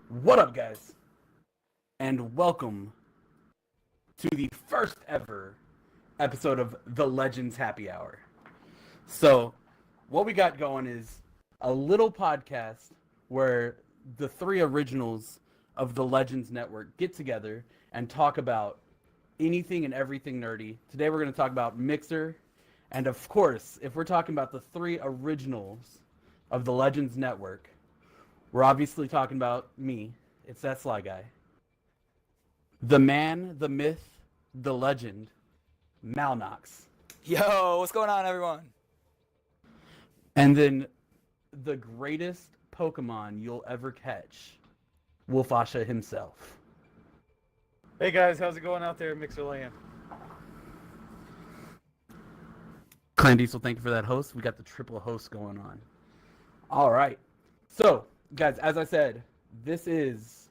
What up, guys? And welcome to the first ever episode of The Legends Happy Hour. So, what we got going is a little podcast where the three originals of the Legends Network get together and talk about anything and everything nerdy. Today we're going to talk about Mixer. And of course, if we're talking about the three originals of the Legends Network, we're obviously talking about me. It's that Sly Guy. The man, the myth, the legend, Malnoxx. Yo, what's going on, everyone? And then the greatest Pokemon you'll ever catch, WolfOsha himself. Hey guys, how's it going out there in Mixerland? Clan Diesel, thank you for that host. We got the triple host going on. All right. So, guys, as I said, this is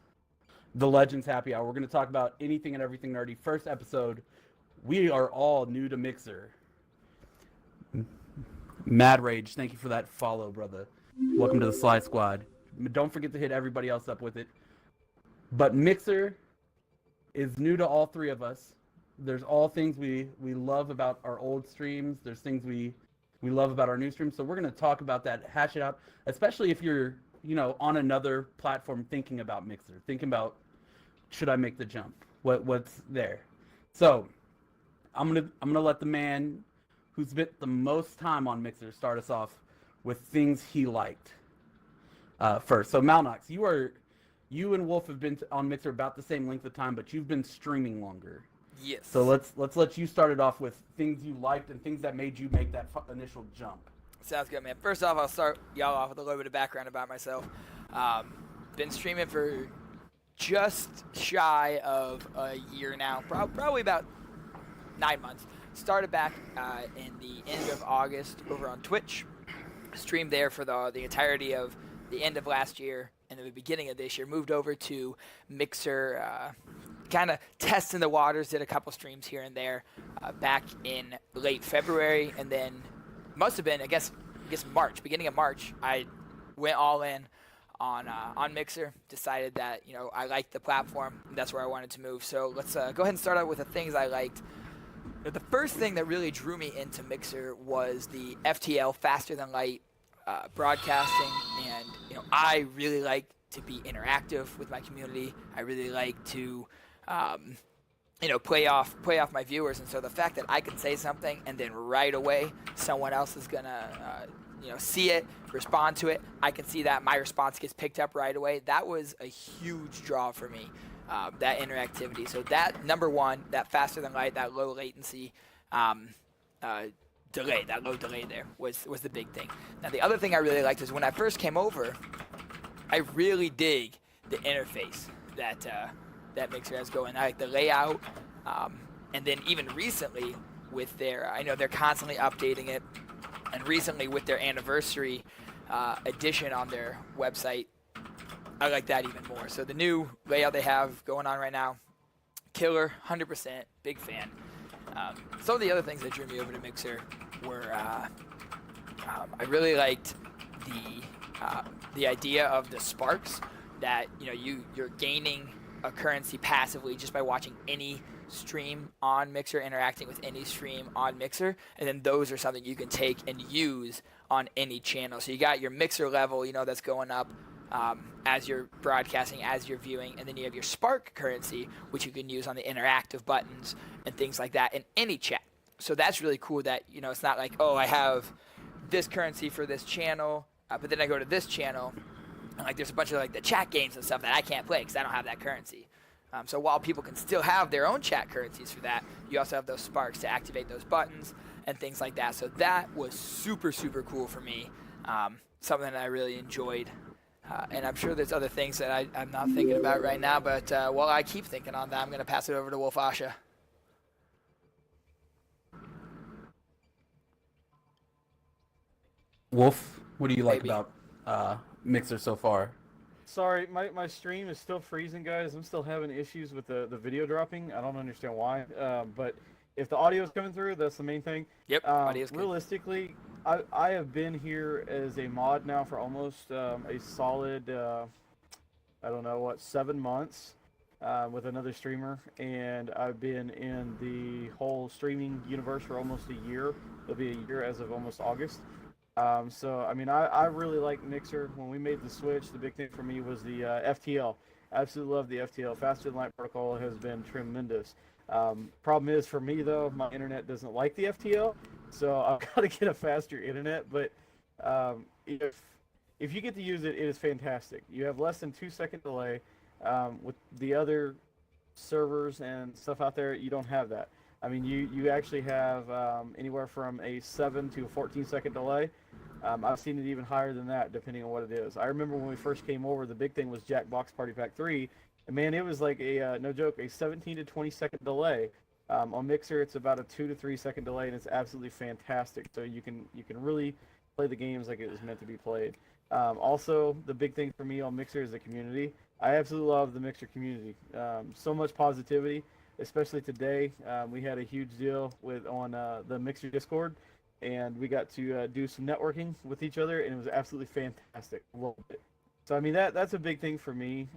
the Legends Happy Hour. We're going to talk about anything and everything nerdy. First episode, we are all new to Mixer. Mad Rage, thank you for that follow, brother. Welcome to the Sly Squad. Don't forget to hit everybody else up with it. But Mixer is new to all three of us. There's all things we love about our old streams. There's things we love about our new streams. So we're going to talk about that, hash it out, especially if you're, on another platform thinking about Mixer, thinking about, should I make the jump? What's there? So I'm gonna let the man who's spent the most time on Mixer start us off with things he liked first. So Malnoxx, you and Wolf have been on Mixer about the same length of time, but you've been streaming longer. Yes. So let's let you start it off with things you liked and things that made you make that initial jump. Sounds good, man. First off, I'll start y'all off with a little bit of background about myself. Been streaming for just shy of a year now, probably about 9 months. Started back in the end of August over on Twitch. Streamed there for the entirety of the end of last year and the beginning of this year. Moved over to Mixer, kind of testing the waters. Did a couple streams here and there back in late February, and then must have been I guess March, beginning of March. I went all in on Mixer. Decided that I liked the platform. And that's where I wanted to move. So let's go ahead and start out with the things I liked. The first thing that really drew me into Mixer was the FTL, faster than light broadcasting, and I really like to be interactive with my community. I really like to play off my viewers, and so the fact that I can say something and then right away someone else is gonna see it, respond to it, I can see that my response gets picked up right away. That was a huge draw for me. That interactivity. So that, number one, that faster than light, that low latency delay, that low delay there was the big thing. Now the other thing I really liked is when I first came over, I really dig the interface that Mixer has going. I like the layout, and then even recently with their, I know they're constantly updating it, and recently with their anniversary edition on their website, I like that even more. So the new layout they have going on right now, killer, 100%, big fan. Some of the other things that drew me over to Mixer were I really liked the idea of the sparks, that you're gaining a currency passively just by watching any stream on Mixer, interacting with any stream on Mixer, and then those are something you can take and use on any channel. So you got your Mixer level, that's going up as you're broadcasting, as you're viewing, and then you have your Spark currency, which you can use on the interactive buttons and things like that in any chat. So that's really cool that, it's not like, oh, I have this currency for this channel, but then I go to this channel, and there's a bunch of the chat games and stuff that I can't play because I don't have that currency. So while people can still have their own chat currencies for that, you also have those Sparks to activate those buttons and things like that. So that was super, super cool for me, something that I really enjoyed. And I'm sure there's other things that I'm not thinking about right now, but while I keep thinking on that, I'm going to pass it over to WolfOsha. Wolf, what do you like about Mixer so far? Sorry, my stream is still freezing, guys. I'm still having issues with the video dropping. I don't understand why. But if the audio is coming through, that's the main thing. Yep, audio's good. Realistically, I have been here as a mod now for almost a solid, I don't know what, 7 months with another streamer, and I've been in the whole streaming universe for almost a year. It'll be a year as of almost August. So I mean, I really like Mixer. When we made the switch, the big thing for me was the FTL. Absolutely love the FTL. Faster than light protocol has been tremendous. Problem is for me though, my internet doesn't like the FTL, so I've got to get a faster internet. But if you get to use it, it is fantastic. You have less than 2 second delay. With the other servers and stuff out there, you don't have that. I mean, you actually have anywhere from a 7 to a 14 second delay. I've seen it even higher than that, depending on what it is. I remember when we first came over, the big thing was Jackbox Party Pack 3, and man, it was like a no joke, a 17 to 20 second delay. On Mixer, it's about a 2 to 3 second delay, and it's absolutely fantastic. So you can really play the games like it was meant to be played. Also, the big thing for me on Mixer is the community. I absolutely love the Mixer community. So much positivity, especially today. We had a huge deal on the Mixer Discord, and we got to do some networking with each other, and it was absolutely fantastic. Loved it. So I mean that's a big thing for me.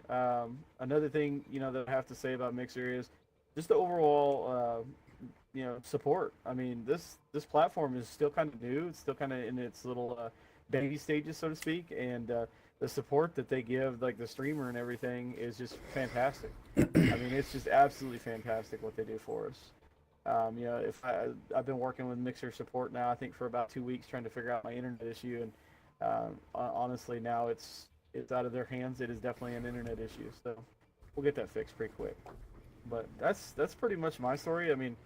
Another thing that I have to say about Mixer is just the overall support. I mean this platform is still kind of new. It's still kind of in its little baby stages, so to speak, and the support that they give, like the streamer and everything, is just fantastic. I mean, it's just absolutely fantastic what they do for us. If I've been working with Mixer support now, I think for about 2 weeks, trying to figure out my internet issue, and honestly, now it's out of their hands. It is definitely an internet issue, so we'll get that fixed pretty quick. But that's pretty much my story. I mean,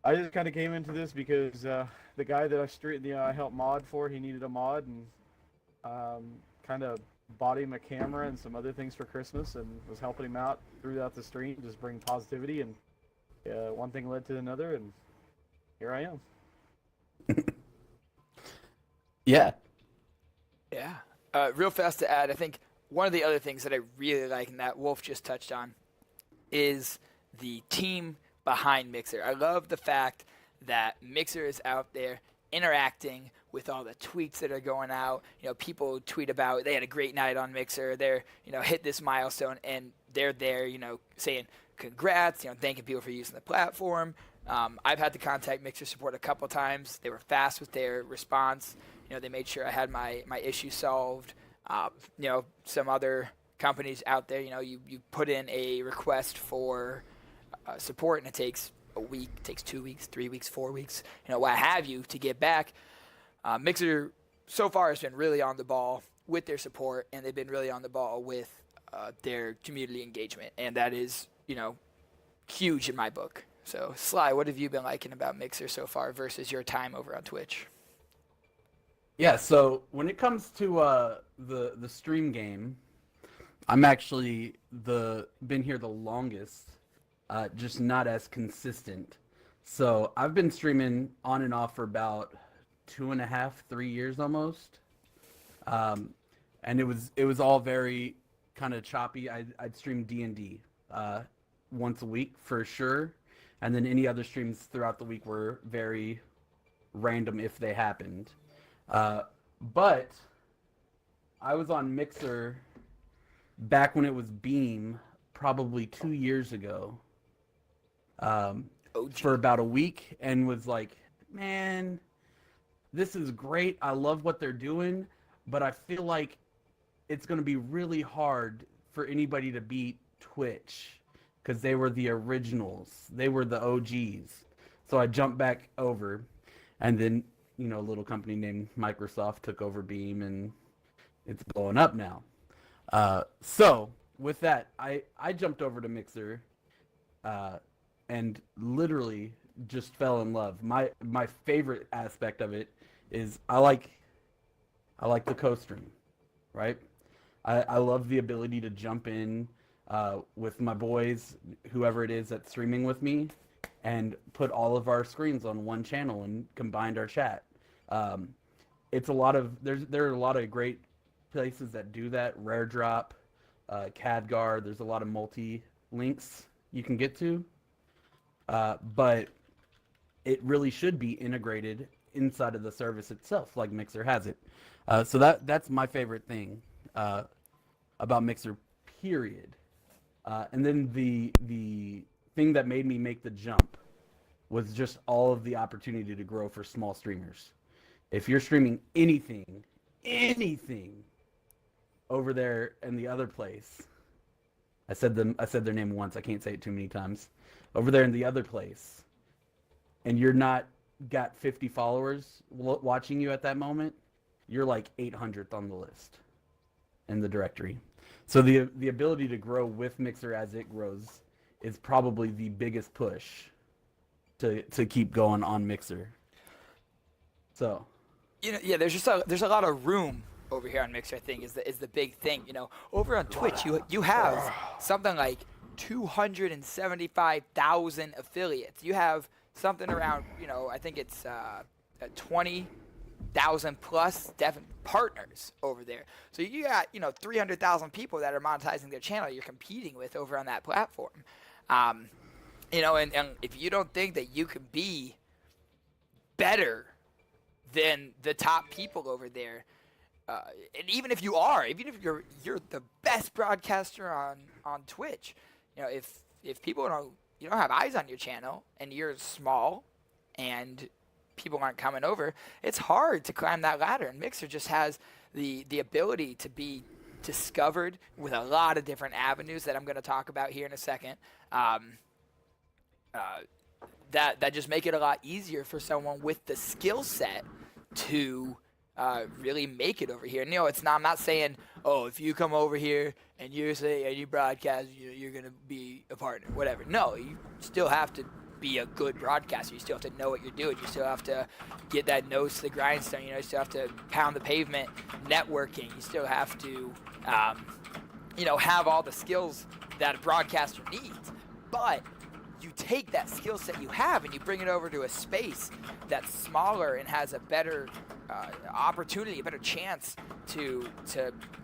I just kind of came into this because the guy that I helped mod for, he needed a mod, and kind of bought him a camera and some other things for Christmas, and was helping him out throughout the stream, just bring positivity, and one thing led to another, and here I am. Yeah. Yeah. Real fast to add, I think one of the other things that I really like and that Wolf just touched on is the team behind Mixer. I love the fact that Mixer is out there interacting with all the tweets that are going out. People tweet about they had a great night on Mixer. They're, hit this milestone, and they're there, saying congrats, thanking people for using the platform. I've had to contact Mixer support a couple times. They were fast with their response. They made sure I had my issue solved. Some other companies out there, you put in a request for support, and it takes a week, it takes 2 weeks, 3 weeks, 4 weeks, what have you, to get back. Mixer so far has been really on the ball with their support, and they've been really on the ball with their community engagement, and that is, huge in my book. So, Sly, what have you been liking about Mixer so far versus your time over on Twitch? Yeah, so when it comes to the stream game, I'm actually been here the longest, just not as consistent. So I've been streaming on and off for about 2.5, 3 years almost, and it was all very kind of choppy. I'd stream D&D once a week for sure, and then any other streams throughout the week were very random if they happened. But I was on Mixer back when it was Beam, probably 2 years ago, for about a week, and was like, man, this is great. I love what they're doing, but I feel like it's going to be really hard for anybody to beat Twitch because they were the originals. They were the OGs. So I jumped back over, and then, a little company named Microsoft took over Beam, and it's blowing up now. So with that, I jumped over to Mixer, and literally just fell in love. My favorite aspect of it is I like the co-stream, right? I love the ability to jump in with my boys, whoever it is that's streaming with me, and put all of our screens on one channel and combined our chat. It's there are a lot of great places that do that. Rare Drop, CADGAR. There's a lot of multi links you can get to, but it really should be integrated inside of the service itself, like Mixer has it. So that's my favorite thing about Mixer, period. And then the thing that made me make the jump was just all of the opportunity to grow for small streamers. If you're streaming anything over there in the other place, I said their name once. I can't say it too many times. Over there in the other place, and you're not got 50 followers watching you at that moment, you're like 800th on the list in the directory. So the ability to grow with Mixer as it grows is probably the biggest push to keep going on Mixer. So, there's a lot of room over here on Mixer. I think is the big thing. Over on Twitch, you have something like 275,000 affiliates. You have something around, I think it's 20,000 plus partners over there. So you got 300,000 people that are monetizing their channel you're competing with over on that platform. And if you don't think that you can be better than the top people over there, and even if you are, even if you're the best broadcaster on Twitch, if people you don't have eyes on your channel and you're small and people aren't coming over, it's hard to climb that ladder. And Mixer just has the ability to be discovered with a lot of different avenues that I'm going to talk about here in a second. That just make it a lot easier for someone with the skill set to really make it over here. And I'm not saying, if you come over here and you broadcast, you're gonna be a partner, whatever. No, you still have to be a good broadcaster. You still have to know what you're doing. You still have to get that nose to the grindstone. You still have to pound the pavement, networking. You still have to, have all the skills that a broadcaster needs. But you take that skill set you have and you bring it over to a space that's smaller and has a better opportunity, a better chance to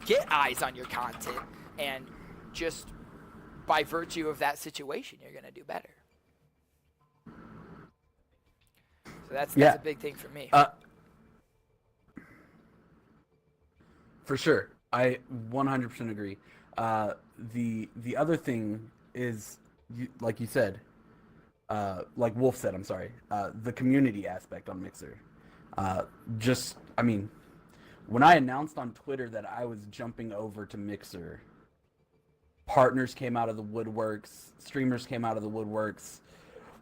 get eyes on your content, and just by virtue of that situation, you're going to do better. So that's a big thing for me. For sure, I 100% agree. The other thing is, like you said, like Wolf said, I'm sorry, the community aspect on Mixer. When I announced on Twitter that I was jumping over to Mixer, partners came out of the woodworks, streamers came out of the woodworks.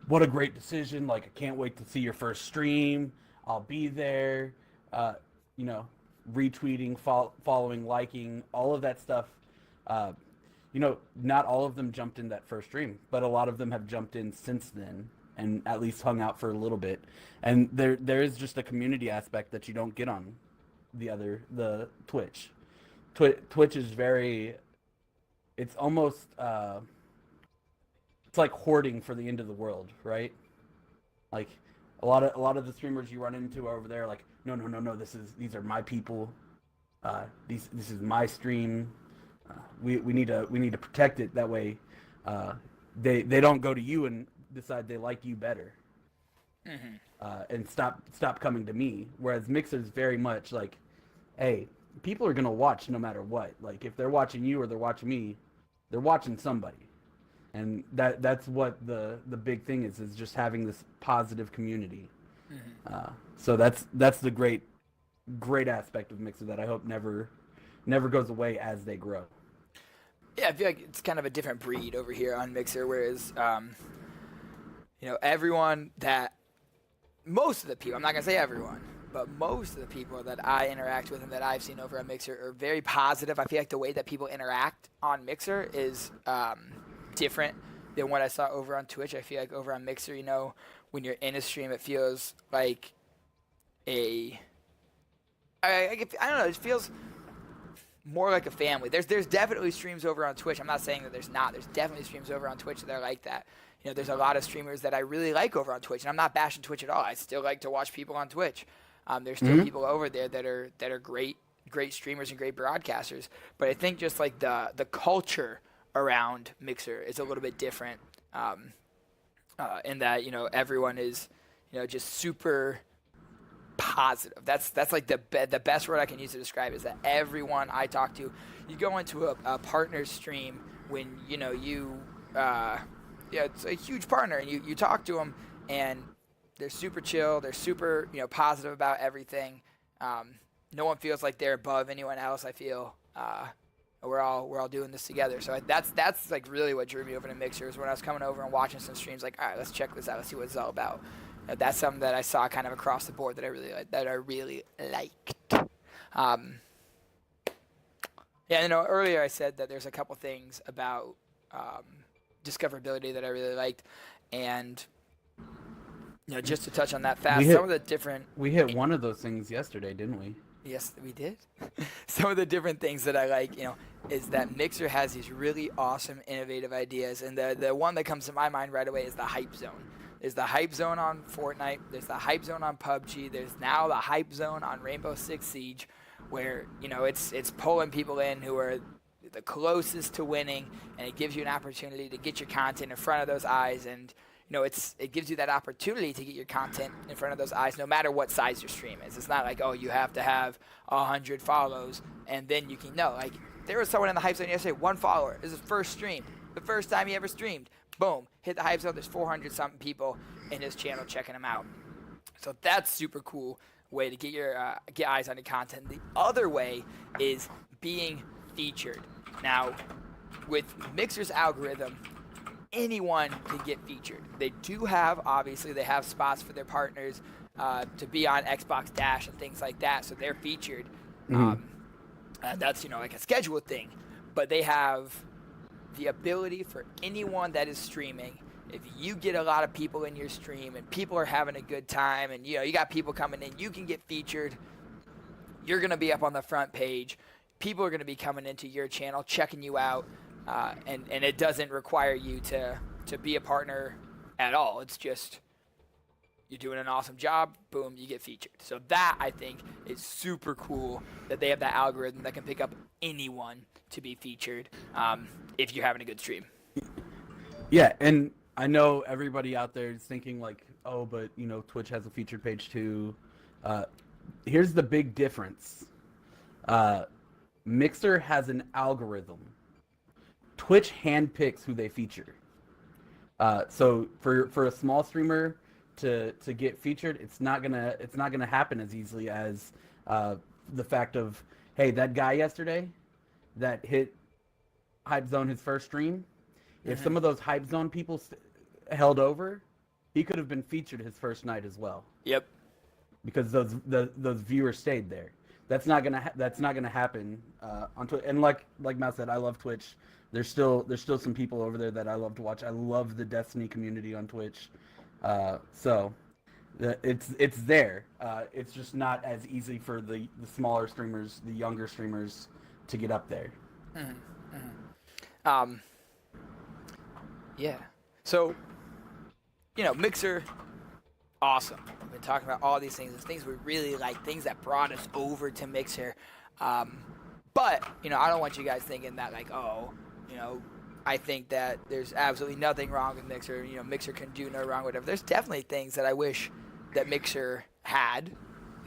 What a great decision. Like, I can't wait to see your first stream. I'll be there. Retweeting, following, liking, all of that stuff. Not all of them jumped in that first stream, but a lot of them have jumped in since then and at least hung out for a little bit. And there is just a community aspect that you don't get on the Twitch. Twitch is it's almost, it's like hoarding for the end of the world, right? Like a lot of the streamers you run into over there, like, no, these are my people. This is my stream. We need to protect it. That way, they don't go to you and decide they like you better, and stop coming to me. Whereas Mixer's very much like, hey, people are gonna watch no matter what. Like, if they're watching you or they're watching me, they're watching somebody, and that's what the big thing is just having this positive community. So that's the great aspect of Mixer that I hope never goes away as they grow. Yeah, I feel like it's kind of a different breed over here on Mixer, whereas, everyone most of the people, I'm not going to say everyone, but most of the people that I interact with and that I've seen over on Mixer are very positive. I feel like the way that people interact on Mixer is different than what I saw over on Twitch. I feel like over on Mixer, when you're in a stream, it feels like I don't know, it feels more like a family. There's definitely streams over on Twitch. I'm not saying that there's not. There's definitely streams over on Twitch that are like that. There's a lot of streamers that I really like over on Twitch, and I'm not bashing Twitch at all. I still like to watch people on Twitch. There's still people over there that are great streamers and great broadcasters. But I think just like the culture around Mixer is a little bit different, in that everyone is just super positive. That's like the best word I can use to describe it, is that everyone I talk to, you go into a partner stream when it's a huge partner, and you talk to them, and they're super chill, they're super positive about everything. No one feels like they're above anyone else. I feel we're all doing this together. So that's like really what drew me over to Mixer, is when I was coming over and watching some streams. Like, all right, let's check this out. Let's see what it's all about. That's something that I saw kind of across the board that I really liked. Earlier I said that there's a couple things about discoverability that I really liked, and just to touch on that fast, some of the different. We hit one of those things yesterday, didn't we? Yes, we did. Some of the different things that I like, is that Mixer has these really awesome, innovative ideas, and the one that comes to my mind right away is the hype zone. There's the hype zone on Fortnite. There's the hype zone on PUBG. There's now the hype zone on Rainbow Six Siege, where it's pulling people in who are the closest to winning, and it gives you an opportunity to get your content in front of those eyes, and it gives you that opportunity to get your content in front of those eyes, no matter what size your stream is. It's not like, oh, you have to have 100 follows and then you can know. Like, there was someone in the hype zone yesterday, 1 follower. This is his first stream, the first time he ever streamed. Boom, hit the hype zone. There's 400 something people in his channel checking him out. So that's super cool way to get get eyes on your content. The other way is being featured. Now, with Mixer's algorithm, anyone can get featured. They do have, obviously, they have spots for their partners to be on Xbox Dash and things like that, so they're featured. That's like a scheduled thing, but they have the ability for anyone that is streaming. If you get a lot of people in your stream and people are having a good time, and you got people coming in, you can get featured. You're gonna be up on the front page. People are gonna be coming into your channel, checking you out. And it doesn't require you to be a partner at all. It's just you're doing an awesome job, boom, you get featured. So that, I think, is super cool that they have that algorithm that can pick up anyone to be featured if you're having a good stream. Yeah, and I know everybody out there is thinking like, oh, but Twitch has a featured page too. Here's the big difference. Mixer has an algorithm. Twitch handpicks who they feature. So for a small streamer to get featured, it's not gonna happen as easily as the fact of, hey, that guy yesterday that hit Hype Zone his first stream. If some of those Hype Zone people held over, he could have been featured his first night as well. Yep. Because those viewers stayed there. That's not gonna happen on Twitch. And like Mal said, I love Twitch. There's still some people over there that I love to watch. I love the Destiny community on Twitch. So it's there. It's just not as easy for the smaller streamers, the younger streamers, to get up there. Yeah. So, Mixer, awesome. We've been talking about all these things we really like, things that brought us over to Mixer. But, I don't want you guys thinking that like, oh, I think that there's absolutely nothing wrong with Mixer. Mixer can do no wrong, whatever. There's definitely things that I wish that Mixer had,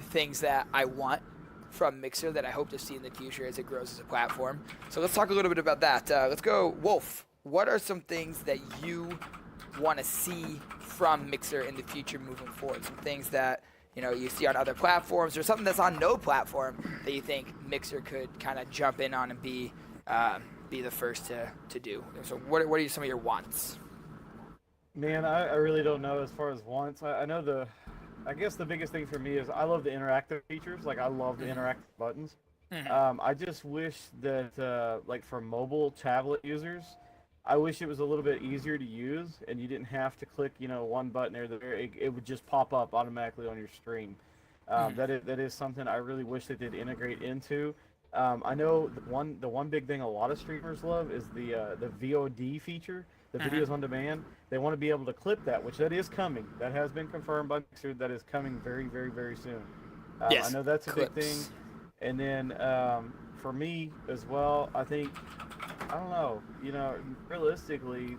things that I want from Mixer that I hope to see in the future as it grows as a platform. So let's talk a little bit about that. Let's go, Wolf. What are some things that you want to see from Mixer in the future moving forward? Some things that you see on other platforms, or something that's on no platform that you think Mixer could kind of jump in on and be the first to do. So what are some of your wants? Man, I really don't know as far as wants. I know I guess the biggest thing for me is I love the interactive features. Like, I love the interactive buttons. I just wish that like for mobile tablet users, I wish it was a little bit easier to use and you didn't have to click one button or it would just pop up automatically on your screen. That is something I really wish they did integrate into. I know the one big thing a lot of streamers love is the VOD feature, the videos on demand. They want to be able to clip that, which that is coming. That has been confirmed by Mixer. That is coming very, very, very soon. Yes, I know that's a clips. big thing. And then for me as well, I think, I don't know, realistically,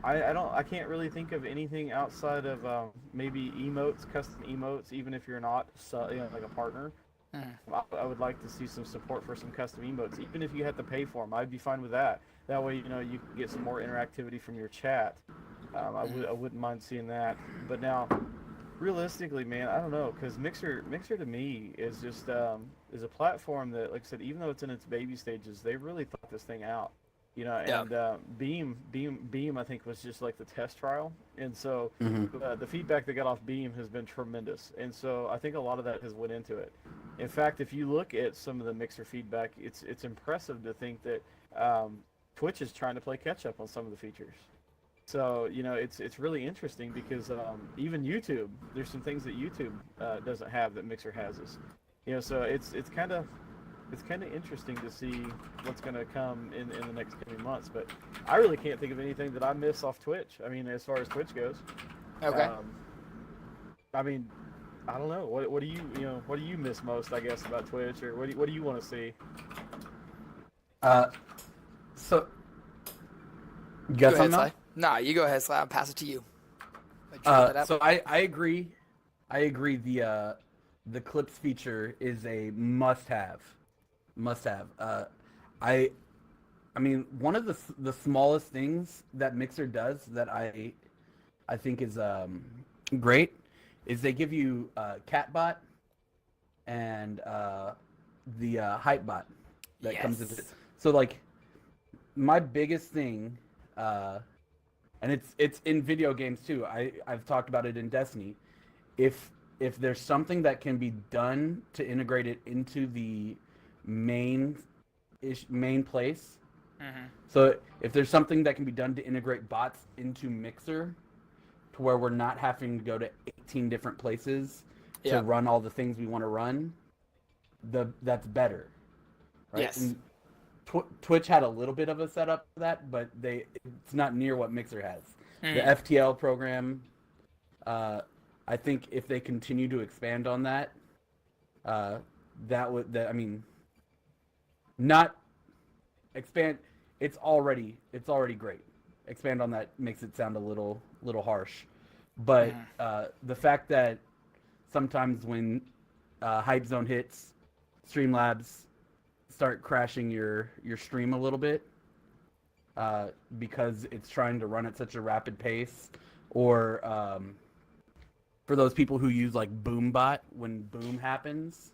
I can't really think of anything outside of maybe emotes, custom emotes. Even if you're not like a partner, I would like to see some support for some custom emotes. Even if you had to pay for them, I'd be fine with that. That way, you can get some more interactivity from your chat. I wouldn't mind seeing that. But now, realistically, man, I don't know, because Mixer to me is just is a platform that, like I said, even though it's in its baby stages, they really thought this thing out. And Beam, I think, was just like the test trial, and so the feedback they got off Beam has been tremendous, and so I think a lot of that has went into it. In fact, if you look at some of the Mixer feedback, it's impressive to think that Twitch is trying to play catch up on some of the features. So it's really interesting because even YouTube, there's some things that YouTube doesn't have that Mixer has. So it's kind of interesting to see what's going to come in the next coming months. But I really can't think of anything that I miss off Twitch. I mean, as far as Twitch goes. Okay. I mean, I don't know. What do you miss most, I guess, about Twitch, or what do you want to see? So you got something now? Nah, you go ahead, Sly. I'll pass it to you. So I agree. I agree. The clips feature is a must-have. I mean, one of the smallest things that Mixer does that I think is great is they give you Catbot and the Hypebot that comes with it. So like, my biggest thing, and it's in video games too. I've talked about it in Destiny. If there's something that can be done to integrate it into the main place, so if there's something that can be done to integrate bots into Mixer, to where we're not having to go to 18 different places to run all the things we want to run, that's better, right? Yes. And Twitch had a little bit of a setup for that, but it's not near what Mixer has. The FTL program, I think if they continue to expand on that, I mean, not expand. It's already great. Expand on that makes it sound a little harsh, but the fact that sometimes when Hype Zone hits, Streamlabs start crashing your stream a little bit because it's trying to run at such a rapid pace, or for those people who use like BoomBot, when boom happens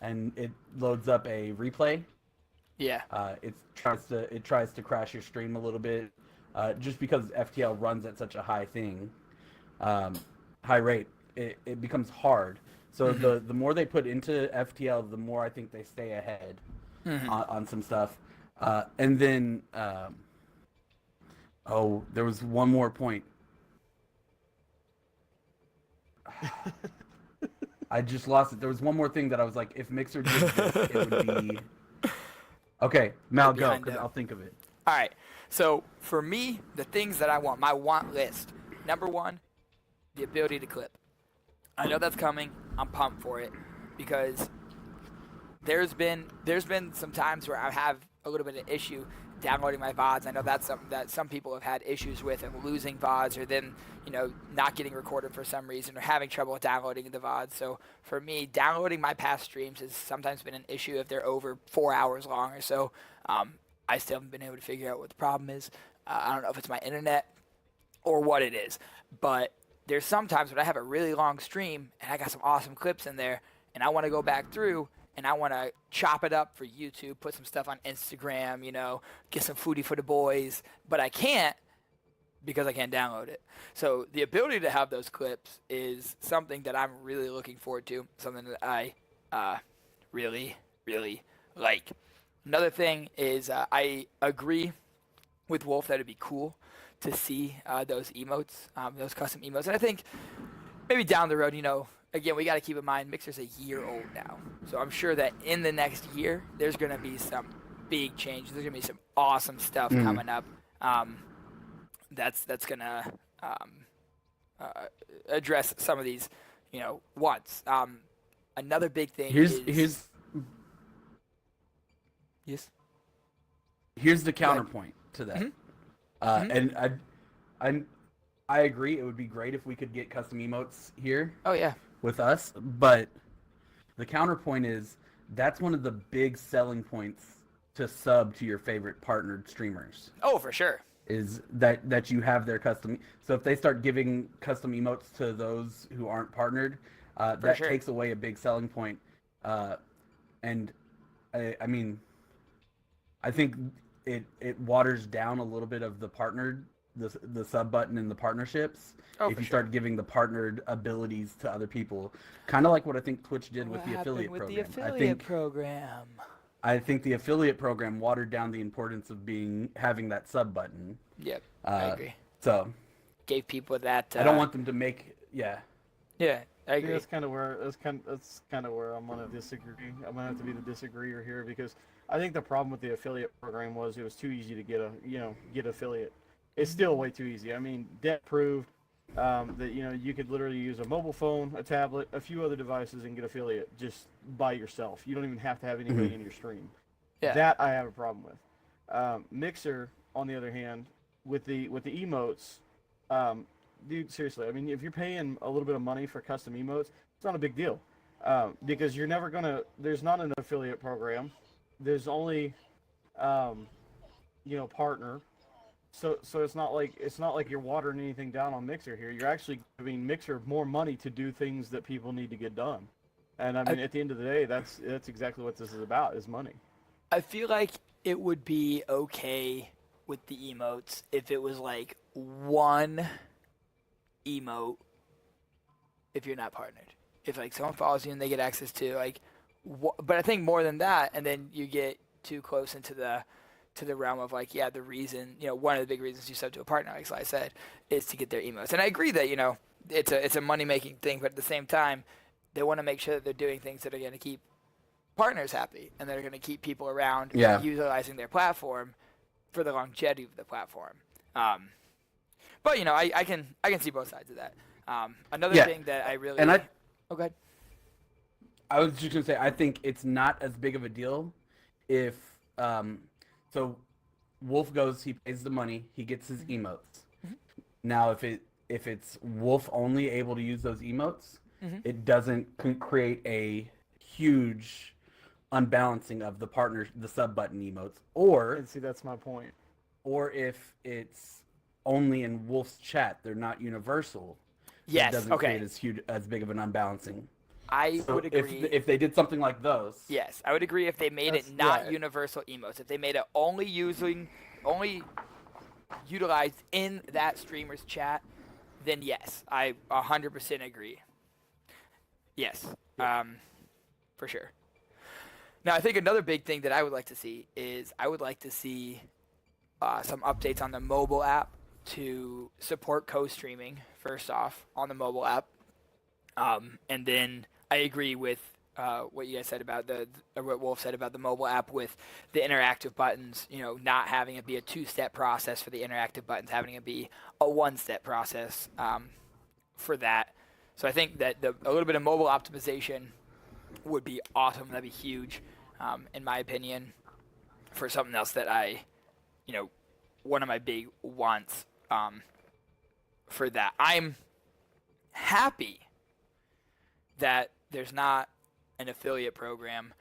and it loads up a replay, it tries to crash your stream a little bit, just because FTL runs at such a high rate. It becomes hard. So the more they put into FTL, the more I think they stay ahead on some stuff. And then there was one more point. I just lost it. There was one more thing that I was like, if Mixer did this, it would be... Okay, Mal, go, because I'll think of it. All right. So for me, the things that I want, my want list. Number one, the ability to clip. I know that's coming. I'm pumped for it because there's been some times where I have a little bit of issue downloading my VODs. I know that's something that some people have had issues with, and losing VODs, or then not getting recorded for some reason, or having trouble with downloading the VODs. So for me, downloading my past streams has sometimes been an issue if they're over 4 hours long or so. I still haven't been able to figure out what the problem is. I don't know if it's my internet or what it is, but there's sometimes when I have a really long stream and I got some awesome clips in there, and I want to go back through and I want to chop it up for YouTube, put some stuff on Instagram, get some foodie for the boys, but I can't because I can't download it. So the ability to have those clips is something that I'm really looking forward to, something that I really, really like. Another thing is I agree with Wolf that it'd be cool to see those emotes, those custom emotes. And I think maybe down the road, again, we got to keep in mind Mixer's a year old now. So I'm sure that in the next year, there's going to be some big changes. There's going to be some awesome stuff coming up that's going to address some of these, wants. Another big thing Here's the counterpoint to that. And I agree. It would be great if we could get custom emotes here Oh yeah. with us, but the counterpoint is that's one of the big selling points to sub to your favorite partnered streamers Oh, for sure. is that you have their custom. So if they start giving custom emotes to those who aren't partnered, that sure. takes away a big selling point. And I mean, I think it waters down a little bit of the partnered the sub button and the partnerships Oh, if for you sure. start giving the partnered abilities to other people, kind of like what I think Twitch did with What the happened affiliate with program. the affiliate program? I think the affiliate program watered down the importance of having that sub button. Yep, I agree. So Gave people that. I don't want them to make Yeah, I Yeah, agree. that's kind of where I'm gonna disagree. I'm gonna have to be the disagreeer here because I think the problem with the affiliate program was it was too easy to get affiliate. It's still way too easy. I mean, Debt proved that you could literally use a mobile phone, a tablet, a few other devices, and get affiliate just by yourself. You don't even have to have anybody in your stream. Yeah. That I have a problem with. Mixer, on the other hand, with the emotes, dude, seriously, I mean, if you're paying a little bit of money for custom emotes, it's not a big deal, because you're never gonna. There's not an affiliate program. There's only, partner. So it's not like you're watering anything down on Mixer here. You're actually giving Mixer more money to do things that people need to get done. And I mean, at the end of the day, that's exactly what this is about, is money. I feel like it would be okay with the emotes if it was like one emote if you're not partnered. If like someone follows you and they get access to like, but I think more than that, and then you get too close into the realm of like, yeah, the reason, one of the big reasons you sub to a partner, like I said, is to get their emotes. And I agree that, it's a money making thing, but at the same time, they want to make sure that they're doing things that are going to keep partners happy and that are going to keep people around utilizing their platform for the longevity of the platform. But I can see both sides of that. Another thing that I really okay. I was just gonna say I think it's not as big of a deal if so Wolf goes, he pays the money, he gets his emotes. Now if it's Wolf only able to use those emotes, it doesn't create a huge unbalancing of the sub button emotes, And see, that's my point. Or if it's only in Wolf's chat, they're not universal. Yes, it doesn't create as big of an unbalancing. I would agree. If they did something like those. Yes, I would agree if they made it not universal emotes. If they made it only utilized in that streamer's chat, then yes, I 100% agree. Yes, for sure. Now, I think another big thing that I would like to see is some updates on the mobile app to support co-streaming, first off, on the mobile app. And then I agree with what you guys said about what Wolf said about the mobile app with the interactive buttons, not having it be a two-step process for the interactive buttons, having it be a one-step process for that. So I think that a little bit of mobile optimization would be awesome. That'd be huge, in my opinion, for something else that one of my big wants for that. I'm happy that there's not an affiliate program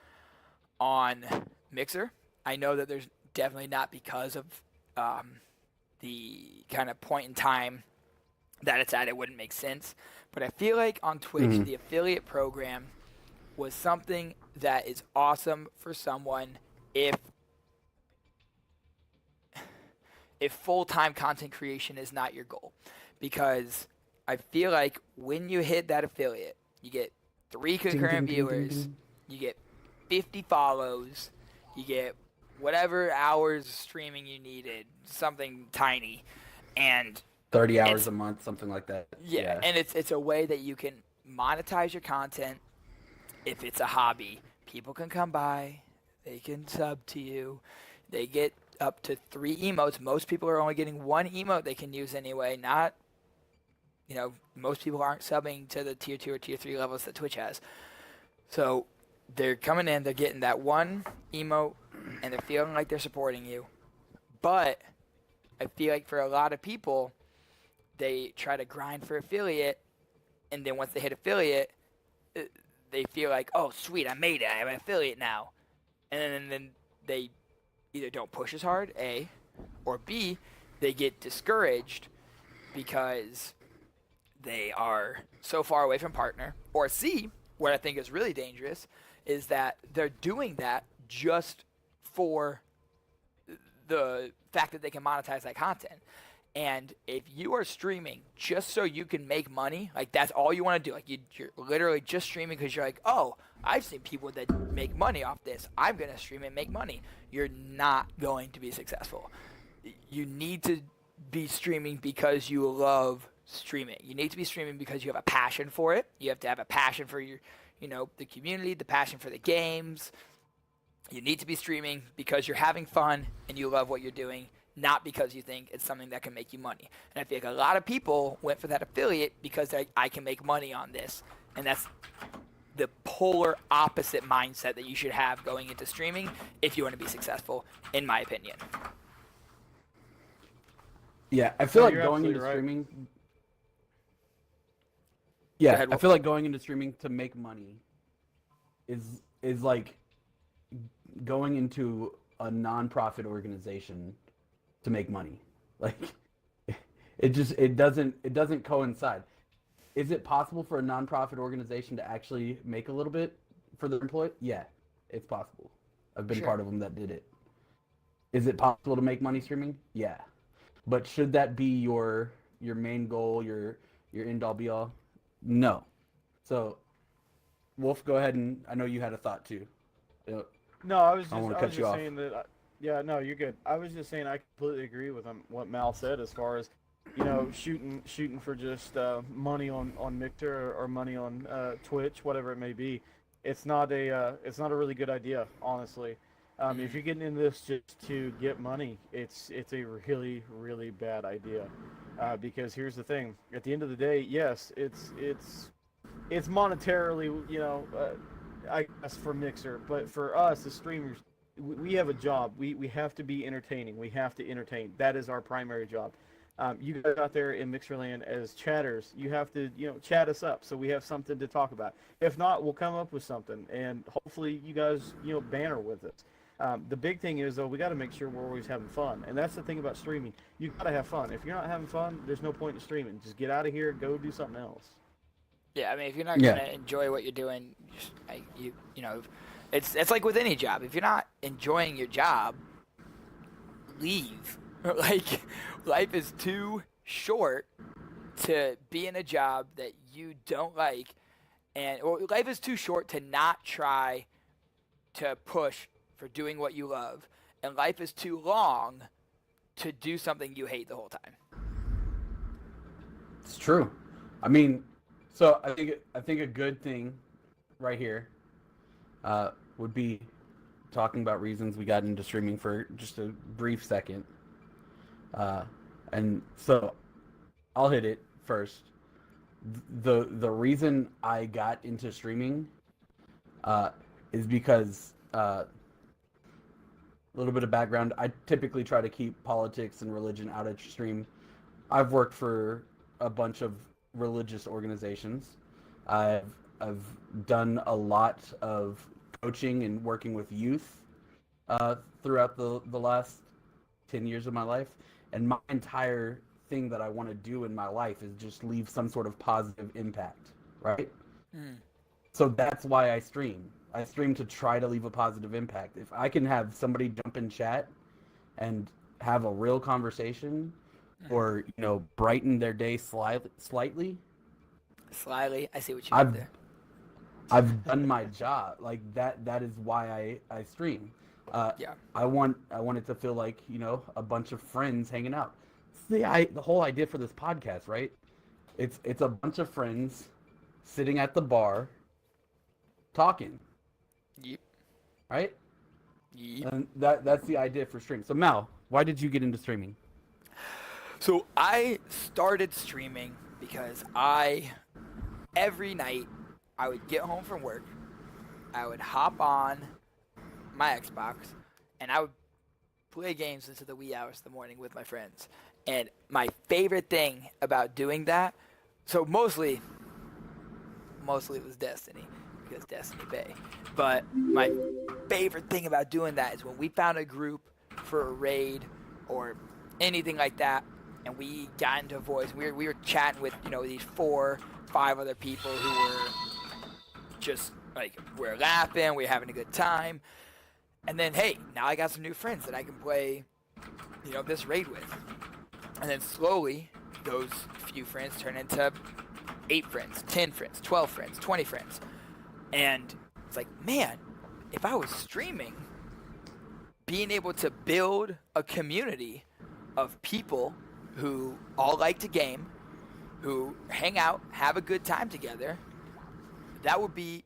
on Mixer. I know that there's definitely not because of the kind of point in time that it's at. It wouldn't make sense. But I feel like on Twitch, the affiliate program was something that is awesome for someone if full-time content creation is not your goal. Because I feel like when you hit that affiliate, you get 3 concurrent viewers, you get 50 follows, you get whatever hours of streaming you needed, something tiny, and 30 hours a month, something like that. Yeah, and it's a way that you can monetize your content. If it's a hobby, people can come by, they can sub to you, they get up to 3 emotes. Most people are only getting 1 emote they can use anyway. Not, most people aren't subbing to the tier 2 or tier 3 levels that Twitch has. So they're coming in, they're getting that 1 emote, and they're feeling like they're supporting you. But I feel like for a lot of people, they try to grind for affiliate, and then once they hit affiliate, they feel like, oh, sweet, I made it. I have an affiliate now. And then they either don't push as hard, A, or B, they get discouraged because they are so far away from partner. Or C, what I think is really dangerous, is that they're doing that just for the fact that they can monetize that content. And if you are streaming just so you can make money, like that's all you want to do, like you're literally just streaming because you're like, oh, I've seen people that make money off this, I'm going to stream and make money. You're not going to be successful. You need to be streaming because you love streaming. You need to be streaming because you have a passion for it. You have to have a passion for your, the community, the passion for the games. You need to be streaming because you're having fun and you love what you're doing, not because you think it's something that can make you money. And I feel like a lot of people went for that affiliate because I can make money on this. And that's the polar opposite mindset that you should have going into streaming if you want to be successful, in my opinion. Yeah, I feel No, like you're going into absolutely right. streaming. Yeah, ahead, I Wolf. feel like going into streaming to make money is like going into a non-profit organization to make money. Like it doesn't coincide. Is it possible for a non-profit organization to actually make a little bit for their employee? Yeah, it's possible. I've been Sure. part of them that did it. Is it possible to make money streaming? Yeah. But should that be your main goal, your end all be all? No. So, Wolf, go ahead, and I know you had a thought too. No, I was I don't just wanna I cut was you just off. saying that. Yeah, no, you're good. I was just saying I completely agree with what Mal said as far as shooting for just money on Mixer or money on Twitch, whatever it may be. It's not a really good idea, honestly. If you're getting into this just to get money, it's a really really bad idea. Because here's the thing: at the end of the day, yes, it's monetarily, I guess for Mixer, but for us as streamers, we have a job. We have to be entertaining. We have to entertain. That is our primary job. You guys out there in Mixerland as chatters, you have to chat us up so we have something to talk about. If not, we'll come up with something, and hopefully you guys banter with us. The big thing is though, we got to make sure we're always having fun, and that's the thing about streaming. You got to have fun. If you're not having fun, there's no point in streaming. Just get out of here, go do something else. Yeah, I mean, if you're not Yeah. gonna enjoy what you're doing, just, it's like with any job. If you're not enjoying your job, leave. Like, life is too short to be in a job that you don't like, or life is too short to not try to push for doing what you love, and life is too long to do something you hate the whole time. It's true. I mean, so I think a good thing right here would be talking about reasons we got into streaming for just a brief second. And so I'll hit it first. The reason I got into streaming is because a little bit of background. I typically try to keep politics and religion out of stream. I've worked for a bunch of religious organizations. I've done a lot of coaching and working with youth throughout the last 10 years of my life. And my entire thing that I want to do in my life is just leave some sort of positive impact, right? So that's why I stream. I stream to try to leave a positive impact. If I can have somebody jump in chat and have a real conversation or, brighten their day slightly, Slyly, I see what you did there. I've done my job. Like that is why I stream. Yeah. I want it to feel like, a bunch of friends hanging out. The whole idea for this podcast, right? It's a bunch of friends sitting at the bar talking. Yep. Right? Yep. And that's the idea for stream. So Mal, why did you get into streaming? So I started streaming because every night I would get home from work, I would hop on my Xbox, and I would play games into the wee hours of the morning with my friends. And my favorite thing about doing that, so mostly it was Destiny, because Destiny Bay. But my favorite thing about doing that is when we found a group for a raid or anything like that, and we got into a voice. We were chatting with these 4, 5 other people who were just like, we're laughing, we're having a good time, and then hey, now I got some new friends that I can play this raid with, and then slowly those few friends turn into 8 friends, 10 friends, 12 friends, 20 friends, and it's like, man, if I was streaming, being able to build a community of people who all like to game, who hang out, have a good time together, that would be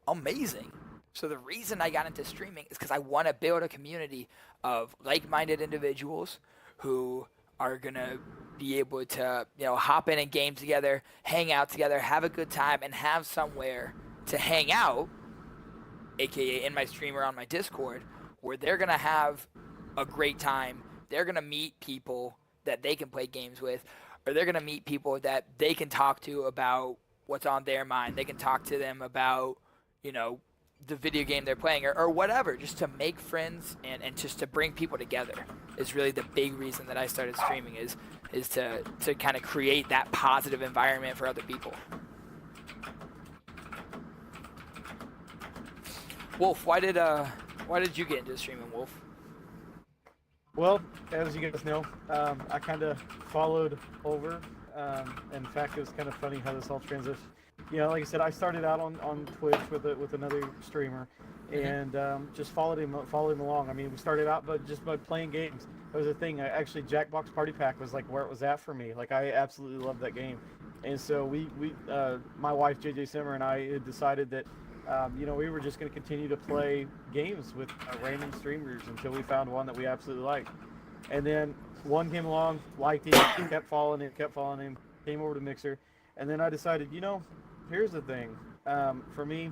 amazing. So the reason I got into streaming is because I want to build a community of like-minded individuals who are going to be able to, hop in and game together, hang out together, have a good time, and have somewhere to hang out, aka in my stream or on my Discord, where they're going to have a great time. They're going to meet people that they can play games with, or they're going to meet people that they can talk to about what's on their mind. They can talk to them about, the video game they're playing, or whatever, just to make friends and just to bring people together is really the big reason that I started streaming, is to kind of create that positive environment for other people. Wolf, why did you get into streaming, Wolf? Well, as you guys know, I kind of followed over. In fact, it was kind of funny how this all transitioned. Like I said, I started out on Twitch with another streamer, and just followed him along. I mean, we started out just by playing games. That was the thing. Actually, Jackbox Party Pack was like where it was at for me. Like, I absolutely loved that game, and so we my wife JJ Simmer and I had decided that we were just going to continue to play games with random streamers until we found one that we absolutely liked. And then one came along, liked it, kept following him, came over to Mixer, and then I decided, here's the thing. For me,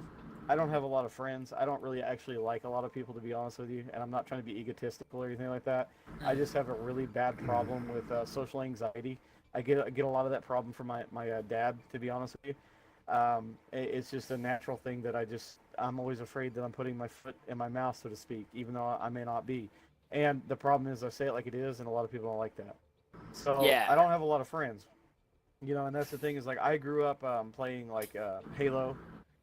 I don't have a lot of friends. I don't really actually like a lot of people, to be honest with you, and I'm not trying to be egotistical or anything like that. I just have a really bad problem with social anxiety. I get a lot of that problem from my dad, to be honest with you. It's just a natural thing that I'm always afraid that I'm putting my foot in my mouth, so to speak, even though I may not be. And the problem is I say it like it is, and a lot of people don't like that. So Yeah. I don't have a lot of friends, and that's the thing is, like, I grew up playing like Halo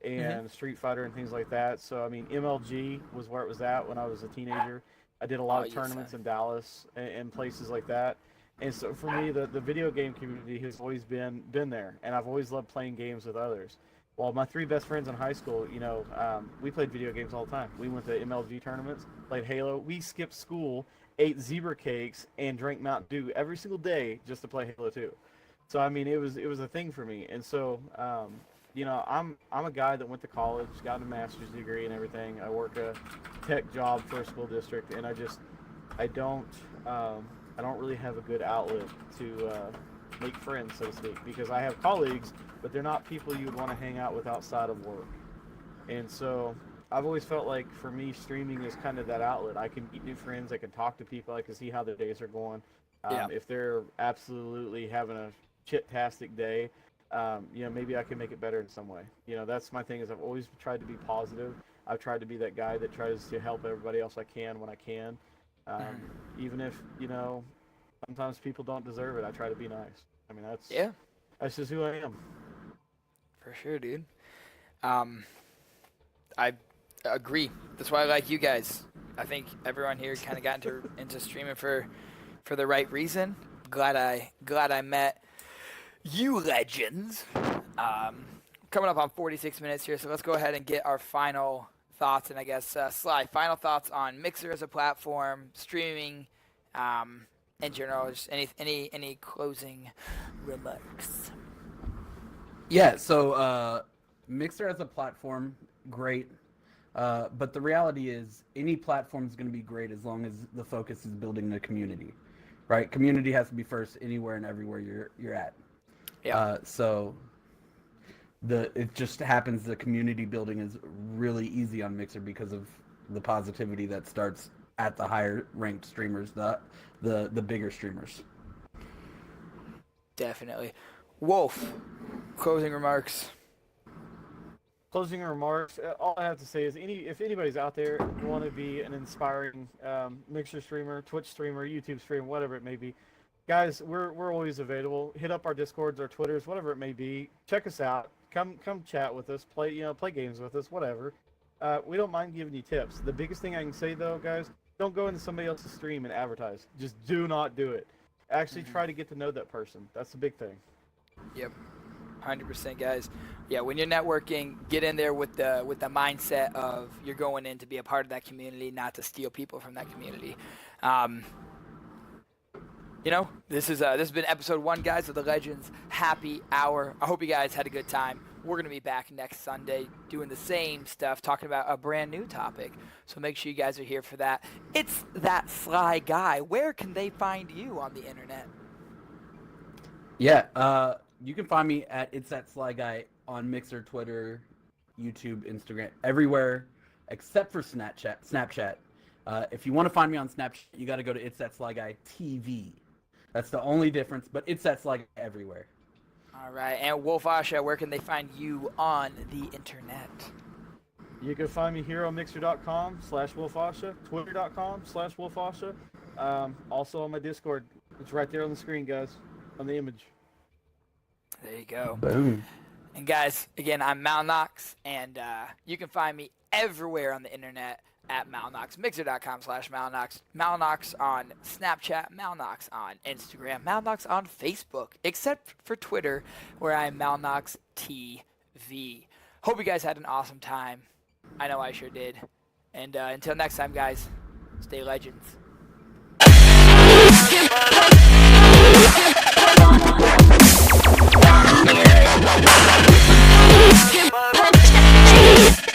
and Street Fighter and things like that. So I mean, MLG was where it was at when I was a teenager. I did a lot of tournaments in Dallas and places like that. And so for me, the video game community has always been there, and I've always loved playing games with others. Well, my 3 best friends in high school, we played video games all the time. We went to MLG tournaments, played Halo. We skipped school, ate zebra cakes, and drank Mountain Dew every single day just to play Halo 2. So I mean, it was a thing for me. And so, I'm a guy that went to college, got a master's degree and everything. I work a tech job for a school district, and I don't really have a good outlet to make friends, so to speak, because I have colleagues, but they're not people you would want to hang out with outside of work. And so I've always felt like, for me, streaming is kind of that outlet. I can meet new friends, I can talk to people, I can see how their days are going. If they're absolutely having a chit-tastic day, maybe I can make it better in some way. That's my thing, is I've always tried to be positive. I've tried to be that guy that tries to help everybody else I can when I can. Even if, sometimes people don't deserve it, I try to be nice. I mean, that's just who I am. For sure, dude. I agree. That's why I like you guys. I think everyone here kind of got into streaming for the right reason. Glad I met you legends. Coming up on 46 minutes here, so let's go ahead and get our final thoughts. And I guess Sly, final thoughts on Mixer as a platform, streaming, in general. Just any closing remarks? Yeah, so Mixer as a platform, great. But the reality is, any platform is going to be great as long as the focus is building a community, right? Community has to be first anywhere and everywhere you're at. Yeah. So it just happens the community building is really easy on Mixer because of the positivity that starts at the higher ranked streamers, the bigger streamers. Definitely. Wolf, closing remarks. Closing remarks. All I have to say is, if anybody's out there who want to be an inspiring Mixer streamer, Twitch streamer, YouTube streamer, whatever it may be, guys, we're always available. Hit up our Discords, our Twitters, whatever it may be. Check us out. Come chat with us. Play games with us. Whatever. We don't mind giving you tips. The biggest thing I can say though, guys, don't go into somebody else's stream and advertise. Just do not do it. Actually, try to get to know that person. That's the big thing. Yep. 100%, guys. Yeah, when you're networking, get in there with the mindset of you're going in to be a part of that community, not to steal people from that community. This has been episode 1, guys, of the Legends Happy Hour. I hope you guys had a good time. We're going to be back next Sunday doing the same stuff, talking about a brand new topic. So make sure you guys are here for that. It's That Sly Guy. Where can they find you on the internet? Yeah, you can find me at ItsThatSlyGuy on Mixer, Twitter, YouTube, Instagram, everywhere except for Snapchat. If you want to find me on Snapchat, you got to go to ItsThatSlyGuy TV. That's the only difference, but ItsThatSlyGuy everywhere. All right, and WolfOsha, where can they find you on the internet? You can find me here on Mixer.com/WolfOsha, Twitter.com/WolfOsha. Also on my Discord. It's right there on the screen, guys, on the image. There you go. Boom. And guys, again, I'm Malnoxx, and you can find me everywhere on the internet at Malnoxx. Mixer.com/Malnoxx. Malnoxx on Snapchat. Malnoxx on Instagram. Malnoxx on Facebook, except for Twitter, where I'm Malnoxx TV. Hope you guys had an awesome time. I know I sure did. And until next time, guys, stay legends. Give